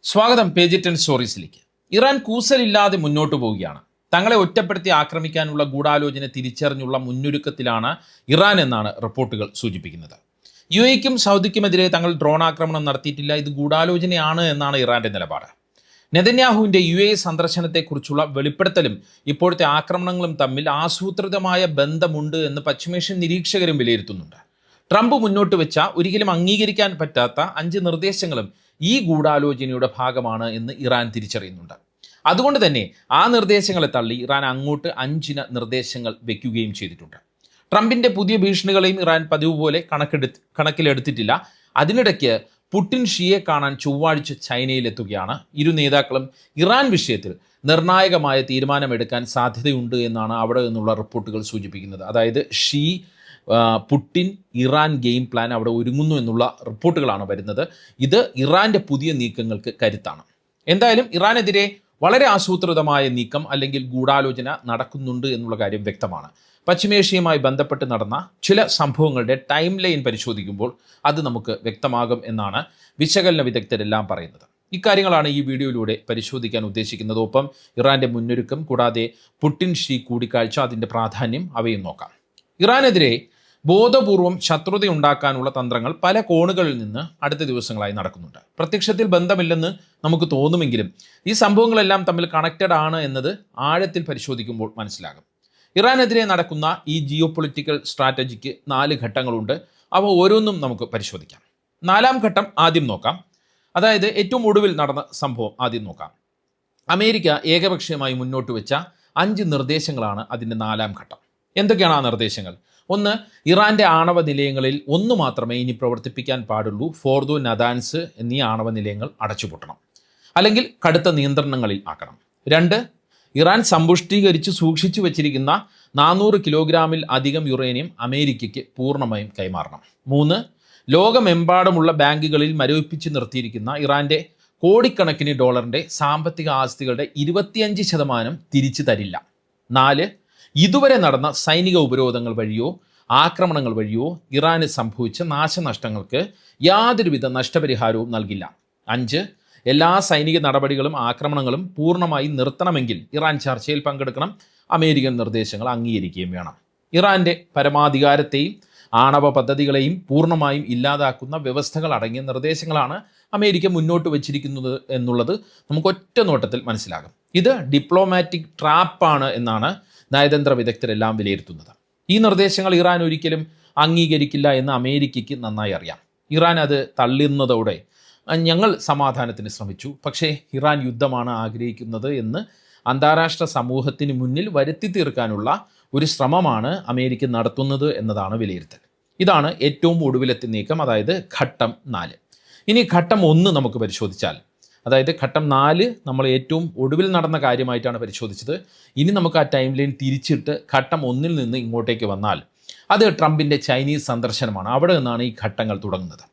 സ്വാഗതം page 10 സ്റ്റോറീസിലേക്ക്. Iran കൂസലില്ലാതെ മുന്നോട്ട് പോവുകയാണ്. തങ്ങളെ ഒറ്റപ്പെടുത്തി ആക്രമിക്കാനുള്ള ഗൂഢാലോചന തിരിച്ചറിഞ്ഞുള്ള മുന്നൊരുക്കത്തിലാണ് ഇറാൻ എന്നാണ് റിപ്പോർട്ടുകൾ സൂചിപ്പിക്കുന്നത്. യുഎഇക്കും സൗദിക്കുമെതിരെ തങ്ങൾ ഡ്രോൺ ആക്രമണം നടത്തിയിട്ടില്ല, ഇത് ഗൂഢാലോചനയാണ് എന്നാണ് ഇറാന്റെ നിലപാട്. നെതന്യാഹുവിന്റെ യുഎഇ സന്ദർശനത്തെക്കുറിച്ചുള്ള വെളിപ്പെടുത്തലും ഇപ്പോഴത്തെ ആക്രമണങ്ങളും തമ്മിൽ ആസൂത്രിതമായ ബന്ധമുണ്ട് എന്ന് പശ്ചിമേഷ്യൻ നിരീക്ഷകരും വിലയിരുത്തുന്നുണ്ട്. ട്രംപ് മുന്നോട്ട് വെച്ച ഒരിക്കലും അംഗീകരിക്കാൻ പറ്റാത്ത 5 നിർദ്ദേശങ്ങളും ഈ ഗൂഢാലോചനയുടെ ഭാഗമാണ് എന്ന് ഇറാൻ തിരിച്ചറിയുന്നുണ്ട്. അതുകൊണ്ട് തന്നെ ആ നിർദ്ദേശങ്ങളെ തള്ളി ഇറാൻ അങ്ങോട്ട് 5 നിർദ്ദേശങ്ങൾ വെക്കുകയും ചെയ്തിട്ടുണ്ട്. ട്രംപിന്റെ പുതിയ ഭീഷണികളെയും ഇറാൻ പതിവ് പോലെ കണക്കിലെടുത്തിട്ടില്ല. അതിനിടയ്ക്ക് പുടിൻ ഷിയെ കാണാൻ ചൊവ്വാഴ്ച ചൈനയിലെത്തുകയാണ്. ഇരു നേതാക്കളും ഇറാൻ വിഷയത്തിൽ നിർണായകമായ തീരുമാനമെടുക്കാൻ സാധ്യതയുണ്ട് എന്നാണ് അവിടെ നിന്നുള്ള റിപ്പോർട്ടുകൾ സൂചിപ്പിക്കുന്നത്. അതായത് she Putin Iran game plan അവിടെ ഒരുങ്ങുന്നു എന്നുള്ള റിപ്പോർട്ടുകളാണ് വരുന്നത്. ഇത് ഇറാന്റെ പുതിയ നീക്കങ്ങൾക്ക് കരുത്താണ്. എന്തായാലും ഇറാനെതിരെ വളരെ ആസൂത്രിതമായ നീക്കം അല്ലെങ്കിൽ ഗൂഢാലോചന നടക്കുന്നുണ്ട് എന്നുള്ള കാര്യം വ്യക്തമാണ്. പശ്ചിമേഷ്യയുമായി ബന്ധപ്പെട്ട് നടന്ന ചില സംഭവങ്ങളുടെ ടൈം ലൈൻ പരിശോധിക്കുമ്പോൾ അത് നമുക്ക് വ്യക്തമാകും എന്നാണ് വിശകലന വിദഗ്ധരെല്ലാം പറയുന്നത്. ഇക്കാര്യങ്ങളാണ് ഈ വീഡിയോയിലൂടെ പരിശോധിക്കാൻ ഉദ്ദേശിക്കുന്നത്. ഒപ്പം ഇറാന്റെ മുന്നൊരുക്കം, കൂടാതെ പുടിൻ ഷീ കൂടിക്കാഴ്ച, അതിൻ്റെ പ്രാധാന്യം, അവയും നോക്കാം. ഇറാനെതിരെ ബോധപൂർവം ശത്രുതയുണ്ടാക്കാനുള്ള തന്ത്രങ്ങൾ പല കോണുകളിൽ നിന്ന് അടുത്ത ദിവസങ്ങളായി നടക്കുന്നുണ്ട്. പ്രത്യക്ഷത്തിൽ ബന്ധമില്ലെന്ന് നമുക്ക് തോന്നുമെങ്കിലും ഈ സംഭവങ്ങളെല്ലാം തമ്മിൽ കണക്റ്റഡ് ആണ് എന്നത് ആഴത്തിൽ പരിശോധിക്കുമ്പോൾ മനസ്സിലാകും. ഇറാനെതിരെ നടക്കുന്ന ഈ ജിയോ പൊളിറ്റിക്കൽ സ്ട്രാറ്റജിക്ക് 4 ഘട്ടങ്ങളുണ്ട്. അവ ഓരോന്നും നമുക്ക് പരിശോധിക്കാം. 4ാം ഘട്ടം ആദ്യം നോക്കാം. അതായത് ഏറ്റവും ഒടുവിൽ നടന്ന സംഭവം ആദ്യം നോക്കാം. അമേരിക്ക ഏകപക്ഷീയമായി മുന്നോട്ട് വെച്ച 5 നിർദ്ദേശങ്ങളാണ് അതിൻ്റെ 4ാം ഘട്ടം. എന്തൊക്കെയാണ് ആ നിർദ്ദേശങ്ങൾ? 1. ഇറാന്റെ ആണവ നിലയങ്ങളിൽ 1 മാത്രമേ ഇനി പ്രവർത്തിപ്പിക്കാൻ പാടുള്ളൂ. ഫോർദോ, നദാൻസ് എന്നീ ആണവ നിലയങ്ങൾ അടച്ചുപൂട്ടണം, അല്ലെങ്കിൽ കടുത്ത നിയന്ത്രണങ്ങളിൽ ആക്കണം. 2. ഇറാൻ സമ്പുഷ്ടീകരിച്ച് സൂക്ഷിച്ചു വച്ചിരിക്കുന്ന 400 കിലോഗ്രാമിൽ അധികം യുറേനിയം അമേരിക്കയ്ക്ക് പൂർണ്ണമായും കൈമാറണം. 3. ലോകമെമ്പാടുമുള്ള ബാങ്കുകളിൽ മരവിപ്പിച്ച് നിർത്തിയിരിക്കുന്ന ഇറാന്റെ കോടിക്കണക്കിന് ഡോളറിന്റെ സാമ്പത്തിക ആസ്തികളുടെ 25% തിരിച്ചു തരില്ല. 4. ഇതുവരെ നടന്ന സൈനിക ഉപരോധങ്ങൾ വഴിയോ ആക്രമണങ്ങൾ വഴിയോ ഇറാന് സംഭവിച്ച നാശനഷ്ടങ്ങൾക്ക് യാതൊരുവിധ നഷ്ടപരിഹാരവും നൽകില്ല. 5. എല്ലാ സൈനിക നടപടികളും ആക്രമണങ്ങളും പൂർണ്ണമായി നിർത്തണമെങ്കിൽ ഇറാൻ ചർച്ചയിൽ പങ്കെടുക്കണം, അമേരിക്കൻ നിർദ്ദേശങ്ങൾ അംഗീകരിക്കുകയും വേണം. ഇറാന്റെ പരമാധികാരത്തെയും ആണവ പദ്ധതികളെയും പൂർണ്ണമായും ഇല്ലാതാക്കുന്ന വ്യവസ്ഥകൾ അടങ്ങിയ നിർദ്ദേശങ്ങളാണ് അമേരിക്ക മുന്നോട്ട് വച്ചിരിക്കുന്നത് എന്നുള്ളത് നമുക്ക് ഒറ്റ നോട്ടത്തിൽ മനസ്സിലാകും. ഇത് ഡിപ്ലോമാറ്റിക് ട്രാപ്പാണ് എന്നാണ് നയതന്ത്ര വിദഗ്ധരെല്ലാം വിലയിരുത്തുന്നത്. ഈ നിർദ്ദേശങ്ങൾ ഇറാൻ ഒരിക്കലും അംഗീകരിക്കില്ല എന്ന് അമേരിക്കയ്ക്ക് നന്നായി അറിയാം. ഇറാൻ അത് തള്ളുന്നതോടെ ഞങ്ങൾ സമാധാനത്തിന് ശ്രമിച്ചു, പക്ഷേ ഇറാൻ യുദ്ധമാണ് ആഗ്രഹിക്കുന്നത് എന്ന് അന്താരാഷ്ട്ര സമൂഹത്തിന് മുന്നിൽ വരുത്തി തീർക്കാനുള്ള ഒരു ശ്രമമാണ് അമേരിക്ക നടത്തുന്നത് എന്നതാണ് വിലയിരുത്തൽ. ഇതാണ് ഏറ്റവും ഒടുവിലത്തെ നീക്കം, അതായത് ഘട്ടം 4. ഇനി ഘട്ടം 1 നമുക്ക് പരിശോധിച്ചാൽ, അതായത് ഘട്ടം 4 നമ്മൾ ഏറ്റവും ഒടുവിൽ നടന്ന കാര്യമായിട്ടാണ് പരിശോധിച്ചത്. ഇനി നമുക്ക് ആ ടൈം ലൈൻ തിരിച്ചിട്ട് ഘട്ടം 1 നിന്ന് ഇങ്ങോട്ടേക്ക് വന്നാൽ അത് ട്രംപിൻ്റെ ചൈനീസ് സന്ദർശനമാണ്. അവിടെ നിന്നാണ് ഈ ഘട്ടങ്ങൾ തുടങ്ങുന്നത്.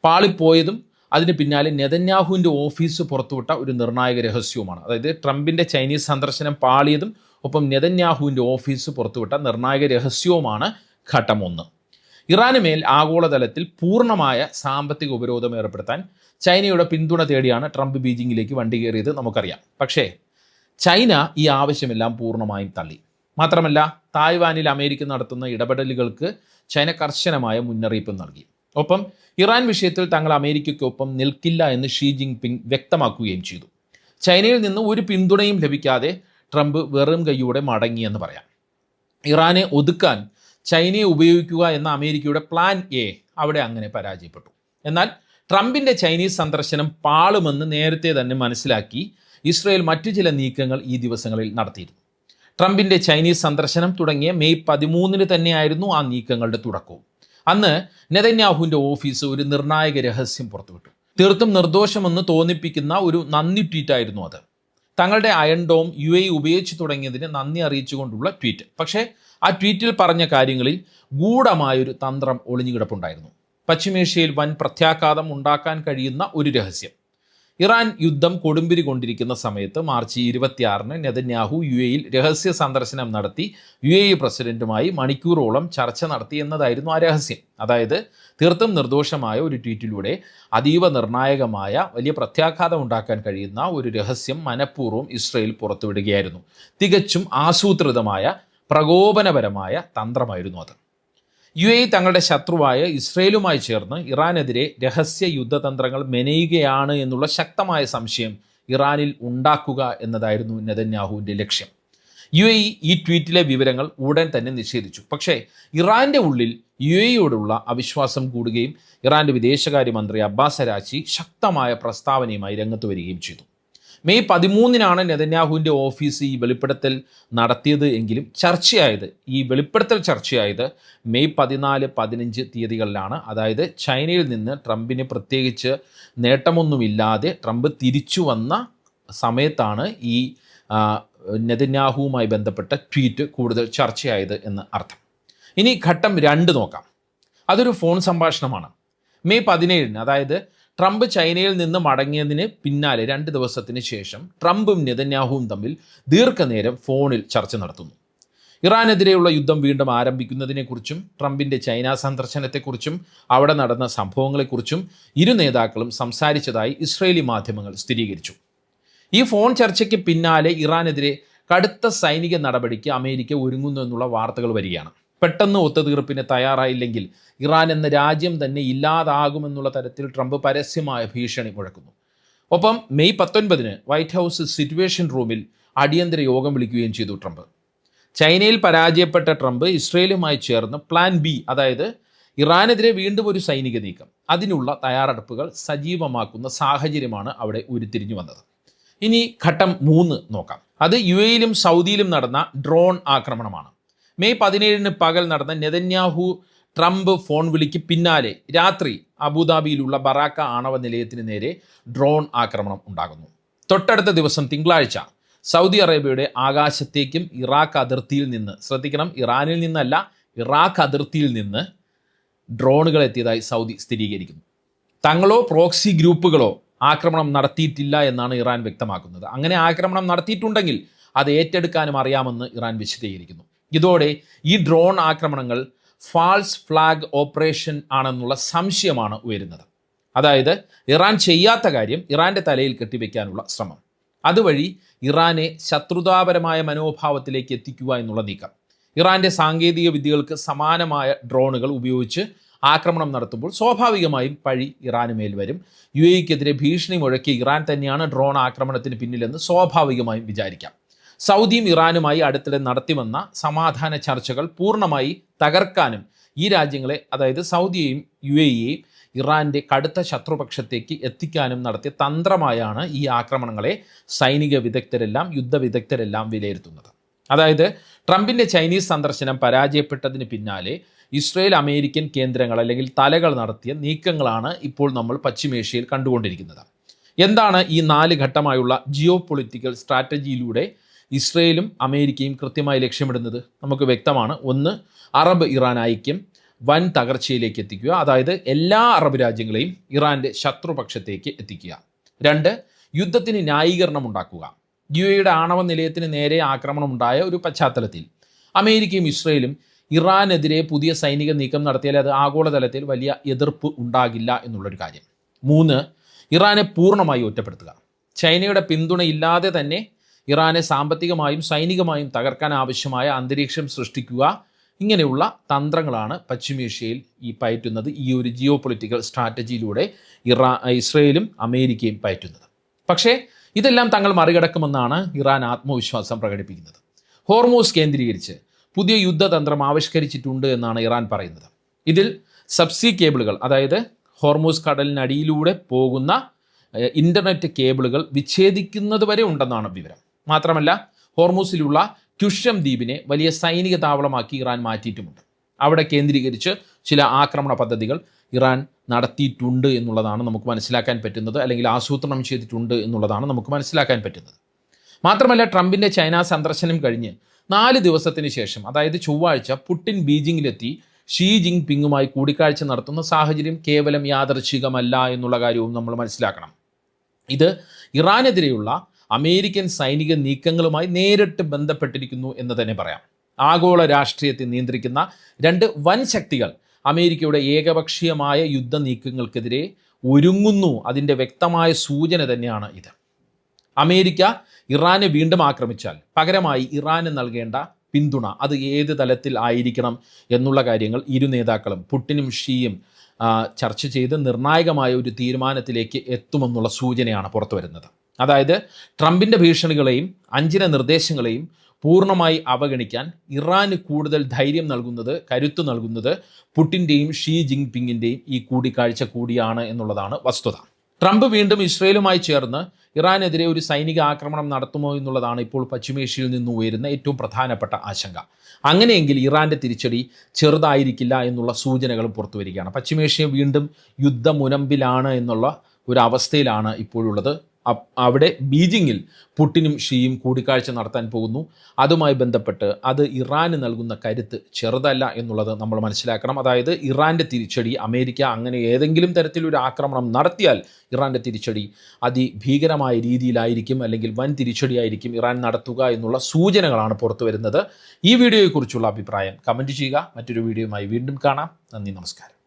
പാളിപ്പോയതും അതിന് പിന്നാലെ നെതന്യാഹുവിൻ്റെ ഓഫീസ് പുറത്തുവിട്ട ഒരു നിർണായക രഹസ്യവുമാണ്. അതായത് ട്രംപിൻ്റെ ചൈനീസ് സന്ദർശനം പാളിയതും ഒപ്പം നെതന്യാഹുവിൻ്റെ ഓഫീസ് പുറത്തുവിട്ട നിർണായക രഹസ്യവുമാണ് ഘട്ടം 1. ഇറാന് മേൽ ആഗോളതലത്തിൽ പൂർണ്ണമായ സാമ്പത്തിക ഉപരോധം ഏർപ്പെടുത്താൻ ചൈനയുടെ പിന്തുണ തേടിയാണ് ട്രംപ് ബീജിംഗിലേക്ക് വണ്ടി കയറിയത്, നമുക്കറിയാം. പക്ഷേ ചൈന ഈ ആവശ്യമെല്ലാം പൂർണ്ണമായും തള്ളി. മാത്രമല്ല, തായ്വാനിൽ അമേരിക്ക നടത്തുന്ന ഇടപെടലുകൾക്ക് ചൈന കർശനമായ മുന്നറിയിപ്പ് നൽകി. ഒപ്പം ഇറാൻ വിഷയത്തിൽ തങ്ങൾ അമേരിക്കയ്ക്കൊപ്പം നിൽക്കില്ല എന്ന് ഷീ ജിൻപിങ് വ്യക്തമാക്കുകയും ചെയ്തു. ചൈനയിൽ നിന്ന് ഒരു പിന്തുണയും ലഭിക്കാതെ ട്രംപ് വെറും കൈയോടെ മടങ്ങിയെന്ന് പറയാം. ഇറാനെ ഒതുക്കാൻ ചൈനയെ ഉപയോഗിക്കുക എന്ന അമേരിക്കയുടെ പ്ലാൻ എ അവിടെ അങ്ങനെ പരാജയപ്പെട്ടു. എന്നാൽ ട്രംപിൻ്റെ ചൈനീസ് സന്ദർശനം പാളുമെന്ന് നേരത്തെ തന്നെ മനസ്സിലാക്കി ഇസ്രയേൽ മറ്റു ചില നീക്കങ്ങൾ ഈ ദിവസങ്ങളിൽ നടത്തിയിരുന്നു. ട്രംപിൻ്റെ ചൈനീസ് സന്ദർശനം തുടങ്ങിയ മെയ് 13 തന്നെയായിരുന്നു ആ നീക്കങ്ങളുടെ തുടക്കവും. അന്ന് നെതന്യാഹുവിൻ്റെ ഓഫീസ് ഒരു നിർണായക രഹസ്യം പുറത്തുവിട്ടു. തീർത്തും നിർദോഷമെന്ന് തോന്നിപ്പിക്കുന്ന ഒരു നന്ദി ട്വീറ്റായിരുന്നു അത്. തങ്ങളുടെ അയൺ ഡോം UAE ഉപയോഗിച്ചു തുടങ്ങിയതിന് നന്ദി അറിയിച്ചുകൊണ്ടുള്ള ട്വീറ്റ്. പക്ഷേ ആ ട്വീറ്റിൽ പറഞ്ഞ കാര്യങ്ങളിൽ ഗൂഢമായൊരു തന്ത്രം ഒളിഞ്ഞുകിടപ്പുണ്ടായിരുന്നു. പശ്ചിമേഷ്യയിൽ വൻ പ്രത്യാഘാതം ഉണ്ടാക്കാൻ കഴിയുന്ന ഒരു രഹസ്യം. ഇറാൻ യുദ്ധം കൊടുമ്പിരി കൊണ്ടിരിക്കുന്ന സമയത്ത് മാർച്ച് 26-ന് നെതന്യാഹു UAE-യിൽ രഹസ്യ സന്ദർശനം നടത്തി UAE പ്രസിഡന്റുമായി മണിക്കൂറോളം ചർച്ച നടത്തി എന്നതായിരുന്നു ആ രഹസ്യം. അതായത് തീർത്തും നിർദോഷമായ ഒരു ട്വീറ്റിലൂടെ അതീവ നിർണായകമായ വലിയ പ്രത്യാഘാതം ഉണ്ടാക്കാൻ കഴിയുന്ന ഒരു രഹസ്യം മനഃപൂർവ്വം ഇസ്രയേൽ പുറത്തുവിടുകയായിരുന്നു. തികച്ചും ആസൂത്രിതമായ പ്രകോപനപരമായ തന്ത്രമായിരുന്നു അത്. UAE തങ്ങളുടെ ശത്രുവായ ഇസ്രയേലുമായി ചേർന്ന് ഇറാനെതിരെ രഹസ്യ യുദ്ധതന്ത്രങ്ങൾ മെനയുകയാണ് എന്നുള്ള ശക്തമായ സംശയം ഇറാനിൽ ഉണ്ടാക്കുക എന്നതായിരുന്നു നെതന്യാഹുവിൻ്റെ ലക്ഷ്യം. UAE ഈ ട്വീറ്റിലെ വിവരങ്ങൾ ഉടൻ തന്നെ നിഷേധിച്ചു. പക്ഷേ ഇറാൻ്റെ ഉള്ളിൽ UAEയോടുള്ള അവിശ്വാസം കൂടുകയും ഇറാൻ്റെ വിദേശകാര്യമന്ത്രി അബ്ബാസ് അരാച്ചി ശക്തമായ പ്രസ്താവനയുമായി രംഗത്ത് വരികയും ചെയ്തു. മെയ് 13-നാണ് നെതന്യാഹുവിൻ്റെ ഓഫീസ് ഈ വെളിപ്പെടുത്തൽ നടത്തിയത് എങ്കിലും ഈ വെളിപ്പെടുത്തൽ ചർച്ചയായത് മെയ് 14-15 തീയതികളിലാണ്. അതായത് ചൈനയിൽ നിന്ന് ട്രംപിന് പ്രത്യേകിച്ച് നേട്ടമൊന്നുമില്ലാതെ ട്രംപ് തിരിച്ചു വന്ന സമയത്താണ് ഈ നെതന്യാഹുവുമായി ബന്ധപ്പെട്ട ട്വീറ്റ് കൂടുതൽ ചർച്ചയായത് എന്ന് അർത്ഥം. ഇനി ഘട്ടം 2 നോക്കാം. അതൊരു ഫോൺ സംഭാഷണമാണ്. മെയ് 17-ന് അതായത് ട്രംപ് ചൈനയിൽ നിന്ന് മടങ്ങിയതിന് പിന്നാലെ 2 ദിവസത്തിന് ശേഷം ട്രംപും നെതന്യാഹുവും തമ്മിൽ ദീർഘനേരം ഫോണിൽ ചർച്ച നടത്തുന്നു. ഇറാനെതിരെയുള്ള യുദ്ധം വീണ്ടും ആരംഭിക്കുന്നതിനെക്കുറിച്ചും ട്രംപിൻ്റെ ചൈന സന്ദർശനത്തെക്കുറിച്ചും അവിടെ നടന്ന സംഭവങ്ങളെക്കുറിച്ചും ഇരു നേതാക്കളും സംസാരിച്ചതായി ഇസ്രയേലി മാധ്യമങ്ങൾ സ്ഥിരീകരിച്ചു. ഈ ഫോൺ ചർച്ചയ്ക്ക് പിന്നാലെ ഇറാനെതിരെ കടുത്ത സൈനിക നടപടിക്ക് അമേരിക്ക ഒരുങ്ങുന്നു എന്നുള്ള വാർത്തകൾ വരികയാണ്. പെട്ടെന്ന് ഒത്തുതീർപ്പിന് തയ്യാറായില്ലെങ്കിൽ ഇറാൻ എന്ന രാജ്യം തന്നെ ഇല്ലാതാകുമെന്നുള്ള തരത്തിൽ ട്രംപ് പരസ്യമായ ഭീഷണി മുഴക്കുന്നു. ഒപ്പം മെയ് 19-ന് വൈറ്റ് ഹൗസ് സിറ്റുവേഷൻ റൂമിൽ അടിയന്തര യോഗം വിളിക്കുകയും ചെയ്തു ട്രംപ്. ചൈനയിൽ പരാജയപ്പെട്ട ട്രംപ് ഇസ്രയേലുമായി ചേർന്ന് പ്ലാൻ ബി, അതായത് ഇറാനെതിരെ വീണ്ടും ഒരു സൈനിക നീക്കം, അതിനുള്ള തയ്യാറെടുപ്പുകൾ സജീവമാക്കുന്ന സാഹചര്യമാണ് അവിടെ ഉരുത്തിരിഞ്ഞു വന്നത്. ഇനി ഘട്ടം 3 നോക്കാം. അത് UAE-യിലും സൗദിയിലും നടന്ന ഡ്രോൺ ആക്രമണമാണ്. മെയ് 17-ന് പകൽ നടന്ന നെതന്യാഹു ട്രംപ് ഫോൺ വിളിക്ക് പിന്നാലെ രാത്രി അബുദാബിയിലുള്ള ബറാക്ക ആണവ നിലയത്തിന് നേരെ ഡ്രോൺ ആക്രമണം ഉണ്ടാകുന്നു. തൊട്ടടുത്ത ദിവസം തിങ്കളാഴ്ച സൗദി അറേബ്യയുടെ ആകാശത്തേക്കും ഇറാഖ് അതിർത്തിയിൽ നിന്ന്, ശ്രദ്ധിക്കണം, ഇറാനിൽ നിന്നല്ല, ഇറാഖ് അതിർത്തിയിൽ നിന്ന് ഡ്രോണുകൾ എത്തിയതായി സൗദി സ്ഥിരീകരിക്കുന്നു. തങ്ങളോ പ്രോക്സി ഗ്രൂപ്പുകളോ ആക്രമണം നടത്തിയിട്ടില്ല എന്നാണ് ഇറാൻ വ്യക്തമാക്കുന്നത്. അങ്ങനെ ആക്രമണം നടത്തിയിട്ടുണ്ടെങ്കിൽ അത് ഏറ്റെടുക്കാനും അറിയാമെന്ന് ഇറാൻ വിശദീകരിക്കുന്നു. ഇതോടെ ഈ ഡ്രോൺ ആക്രമണങ്ങൾ ഫാൾസ് ഫ്ലാഗ് ഓപ്പറേഷൻ ആണെന്നുള്ള സംശയമാണ് ഉയരുന്നത്. അതായത് ഇറാൻ ചെയ്യാത്ത കാര്യം ഇറാൻ്റെ തലയിൽ കെട്ടിവെക്കാനുള്ള ശ്രമം, അതുവഴി ഇറാനെ ശത്രുതാപരമായ മനോഭാവത്തിലേക്ക് എത്തിക്കുക എന്നുള്ള നീക്കം. ഇറാൻ്റെ സാങ്കേതിക വിദ്യകൾക്ക് സമാനമായ ഡ്രോണുകൾ ഉപയോഗിച്ച് ആക്രമണം നടത്തുമ്പോൾ സ്വാഭാവികമായും പഴി ഇറാന് മേൽ വരും. UAE-ക്കെതിരെ ഭീഷണി മുഴക്കി ഇറാൻ തന്നെയാണ് ഡ്രോൺ ആക്രമണത്തിന് പിന്നിലെന്ന് സ്വാഭാവികമായും വിചാരിക്കാം. സൗദിയും ഇറാനുമായി അടുത്തിടെ നടത്തിവന്ന സമാധാന ചർച്ചകൾ പൂർണ്ണമായി തകർക്കാനും ഈ രാജ്യങ്ങളെ, അതായത് സൗദിയെയും UAE-യെയും ഇറാൻ്റെ കടുത്ത ശത്രുപക്ഷത്തേക്ക് എത്തിക്കാനും നടത്തിയ തന്ത്രമായാണ് ഈ ആക്രമണങ്ങളെ സൈനിക വിദഗ്ധരെല്ലാം യുദ്ധ വിദഗ്ധരെല്ലാം വിലയിരുത്തുന്നത്. അതായത് ട്രംപിൻ്റെ ചൈനീസ് സന്ദർശനം പരാജയപ്പെട്ടതിന് പിന്നാലെ ഇസ്രയേൽ അമേരിക്കൻ കേന്ദ്രങ്ങൾ അല്ലെങ്കിൽ തലകൾ നടത്തിയ നീക്കങ്ങളാണ് ഇപ്പോൾ നമ്മൾ പശ്ചിമേഷ്യയിൽ കണ്ടുകൊണ്ടിരിക്കുന്നത്. എന്താണ് ഈ 4 ഘട്ടമായുള്ള ജിയോ പൊളിറ്റിക്കൽ സ്ട്രാറ്റജിയിലൂടെ ഇസ്രയേലും അമേരിക്കയും കൃത്യമായി ലക്ഷ്യമിടുന്നത്? നമുക്ക് വ്യക്തമാണ്. 1, അറബ് ഇറാൻ ഐക്യം വൻ തകർച്ചയിലേക്ക് എത്തിക്കുക, അതായത് എല്ലാ അറബ് രാജ്യങ്ങളെയും ഇറാൻ്റെ ശത്രുപക്ഷത്തേക്ക് എത്തിക്കുക. 2, യുദ്ധത്തിന് ന്യായീകരണം ഉണ്ടാക്കുക. UAE-യുടെ ആണവ നിലയത്തിന് നേരെ ആക്രമണമുണ്ടായ ഒരു പശ്ചാത്തലത്തിൽ അമേരിക്കയും ഇസ്രയേലും ഇറാനെതിരെ പുതിയ സൈനിക നീക്കം നടത്തിയാൽ അത് ആഗോളതലത്തിൽ വലിയ എതിർപ്പ് ഉണ്ടാകില്ല എന്നുള്ളൊരു കാര്യം. 3, ഇറാനെ പൂർണ്ണമായി ഒറ്റപ്പെടുത്തുക. ചൈനയുടെ പിന്തുണയില്ലാതെ തന്നെ ഇറാനെ സാമ്പത്തികമായും സൈനികമായും തകർക്കാൻ ആവശ്യമായ അന്തരീക്ഷം സൃഷ്ടിക്കുക. ഇങ്ങനെയുള്ള തന്ത്രങ്ങളാണ് പശ്ചിമേഷ്യയിൽ ഈ പയറ്റുന്നത്. ഈ ഒരു ജിയോ പൊളിറ്റിക്കൽ സ്ട്രാറ്റജിയിലൂടെ ഇസ്രയേലും അമേരിക്കയും പയറ്റുന്നത്. പക്ഷേ ഇതെല്ലാം തങ്ങൾ മറികടക്കുമെന്നാണ് ഇറാൻ ആത്മവിശ്വാസം പ്രകടിപ്പിക്കുന്നത്. ഹോർമൂസ് കേന്ദ്രീകരിച്ച് പുതിയ യുദ്ധതന്ത്രം ആവിഷ്കരിച്ചിട്ടുണ്ട് എന്നാണ് ഇറാൻ പറയുന്നത്. ഇതിൽ സബ്സീ കേബിളുകൾ, അതായത് ഹോർമൂസ് കടലിനടിയിലൂടെ പോകുന്ന ഇൻ്റർനെറ്റ് കേബിളുകൾ വിച്ഛേദിക്കുന്നത് വരെ ഉണ്ടെന്നാണ് വിവരം. മാത്രമല്ല ഹോർമൂസിലുള്ള ക്യുഷം ദ്വീപിനെ വലിയ സൈനിക താവളമാക്കി ഇറാൻ മാറ്റിയിട്ടുമുണ്ട്. അവിടെ കേന്ദ്രീകരിച്ച് ചില ആക്രമണ പദ്ധതികൾ ഇറാൻ നടത്തിയിട്ടുണ്ട് എന്നുള്ളതാണ് നമുക്ക് മനസ്സിലാക്കാൻ പറ്റുന്നത്, അല്ലെങ്കിൽ ആസൂത്രണം ചെയ്തിട്ടുണ്ട് എന്നുള്ളതാണ് നമുക്ക് മനസ്സിലാക്കാൻ പറ്റുന്നത്. മാത്രമല്ല ട്രംപിൻ്റെ ചൈന സന്ദർശനം കഴിഞ്ഞ് 4 ദിവസത്തിന് ശേഷം, അതായത് ചൊവ്വാഴ്ച, പുടിൻ ബീജിംഗിലെത്തി ഷീ ജിങ് പിങ്ങുമായി കൂടിക്കാഴ്ച നടത്തുന്ന സാഹചര്യം കേവലം യാദൃച്ഛികമല്ല എന്നുള്ള കാര്യവും നമ്മൾ മനസ്സിലാക്കണം. ഇത് ഇറാനെതിരെയുള്ള അമേരിക്കൻ സൈനിക നീക്കങ്ങളുമായി നേരിട്ട് ബന്ധപ്പെട്ടിരിക്കുന്നു എന്ന് തന്നെ പറയാം. ആഗോള രാഷ്ട്രീയത്തെ നിയന്ത്രിക്കുന്ന രണ്ട് വൻ ശക്തികൾ അമേരിക്കയുടെ ഏകപക്ഷീയമായ യുദ്ധ നീക്കങ്ങൾക്കെതിരെ ഒരുങ്ങുന്നു. അതിൻ്റെ വ്യക്തമായ സൂചന തന്നെയാണ് ഇത്. അമേരിക്ക ഇറാനെ വീണ്ടും ആക്രമിച്ചാൽ പകരമായി ഇറാന് നൽകേണ്ട പിന്തുണ അത് ഏത് തലത്തിൽ ആയിരിക്കണം എന്നുള്ള കാര്യങ്ങൾ ഇരു നേതാക്കളും പുടിനും ഷിയും ചർച്ച ചെയ്ത് നിർണായകമായ ഒരു തീരുമാനത്തിലേക്ക് എത്തുമെന്നുള്ള സൂചനയാണ് പുറത്തു വരുന്നത്. അതായത് ട്രംപിൻ്റെ ഭീഷണികളെയും അഞ്ചിന നിർദ്ദേശങ്ങളെയും പൂർണ്ണമായി അവഗണിക്കാൻ ഇറാന് കൂടുതൽ ധൈര്യം നൽകുന്നത്, കരുത്തു നൽകുന്നത് പുടിൻ്റെയും ഷീ ജിൻപിങ്ങിൻ്റെയും ഈ കൂടിക്കാഴ്ച കൂടിയാണ് എന്നുള്ളതാണ് വസ്തുത. ട്രംപ് വീണ്ടും ഇസ്രയേലുമായി ചേർന്ന് ഇറാനെതിരെ ഒരു സൈനിക ആക്രമണം നടത്തുമോ എന്നുള്ളതാണ് ഇപ്പോൾ പശ്ചിമേഷ്യയിൽ നിന്ന് ഉയരുന്ന ഏറ്റവും പ്രധാനപ്പെട്ട ആശങ്ക. അങ്ങനെയെങ്കിൽ ഇറാൻ്റെ തിരിച്ചടി ചെറുതായിരിക്കില്ല എന്നുള്ള സൂചനകളും പുറത്തു വരികയാണ്. പശ്ചിമേഷ്യ വീണ്ടും യുദ്ധമുനമ്പിലാണ് എന്നുള്ള ഒരു അവസ്ഥയിലാണ് ഇപ്പോഴുള്ളത്. അവിടെ ബീജിങ്ങിൽ പുടിനും ഷിയും കൂടിക്കാഴ്ച നടത്താൻ പോകുന്നു. അതുമായി ബന്ധപ്പെട്ട് അത് ഇറാന് നൽകുന്ന കരുത്ത് ചെറുതല്ല എന്നുള്ളത് നമ്മൾ മനസ്സിലാക്കണം. അതായത് ഇറാൻ്റെ തിരിച്ചടി, അമേരിക്ക അങ്ങനെ ഏതെങ്കിലും തരത്തിലൊരു ആക്രമണം നടത്തിയാൽ ഇറാൻ്റെ തിരിച്ചടി അതിഭീകരമായ രീതിയിലായിരിക്കും, അല്ലെങ്കിൽ വൻ തിരിച്ചടിയായിരിക്കും ഇറാൻ നടത്തുക എന്നുള്ള സൂചനകളാണ് പുറത്തു വരുന്നത്. ഈ വീഡിയോയെക്കുറിച്ചുള്ള അഭിപ്രായം കമൻറ്റ് ചെയ്യുക. മറ്റൊരു വീഡിയോയുമായി വീണ്ടും കാണാം. നന്ദി, നമസ്കാരം.